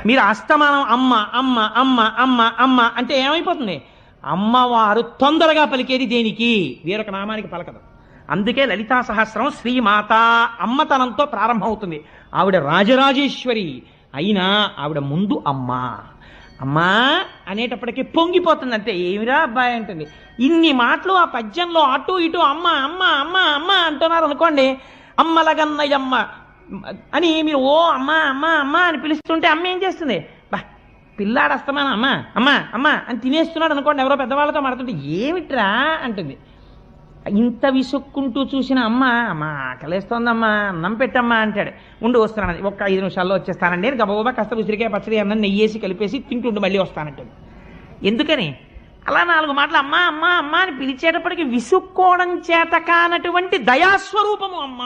మీరు అస్తమానం అమ్మ అమ్మ అమ్మ అమ్మ అమ్మ అంటే ఏమైపోతుంది? అమ్మవారు తొందరగా పలికేది దేనికి? వేరొక నామానికి పలకదు. అందుకే లలితా సహస్రం శ్రీమాత అమ్మతనంతో ప్రారంభమవుతుంది. ఆవిడ రాజరాజేశ్వరి అయినా ఆవిడ ముందు అమ్మా అమ్మా అనేటప్పటికీ పొంగిపోతుంది. అంతే, ఏమిరా అబ్బాయి అంటుంది. ఇన్ని మాటలు ఆ పద్యంలో అటు ఇటు అమ్మ అమ్మ అమ్మ అమ్మ అంటున్నారు అనుకోండి, అమ్మలగన్నయ్యమ్మ అని మీరు ఓ అమ్మ అమ్మ అమ్మ అని పిలుస్తుంటే అమ్మ ఏం చేస్తుంది? బా పిల్లాడు అస్తమానం అమ్మ అమ్మ అమ్మ అని తినేస్తున్నాడు అనుకోండి, ఎవరో పెద్దవాళ్ళతో మాడుతుంటే ఏమిట్రా అంటుంది. ఇంత విసుక్కుంటూ చూసిన అమ్మ అమ్మ ఆకలేస్తోందమ్మా అన్నం పెట్టమ్మా అంటాడు. ఉండి వస్తున్నాను, ఒక్క 5 నిమిషాల్లో వచ్చేస్తానండి. నేను గబగబా కాస్త ఉసిరికాయ పచ్చడి అన్నం నెయ్యేసి కలిపేసి తింటుండి మళ్ళీ వస్తానంటుంది. ఎందుకని? అలా 4 మాటలు అమ్మ అమ్మ అమ్మ అని పిలిచేటప్పటికి విసుక్కోవడం చేత కానటువంటి దయాస్వరూపము అమ్మ.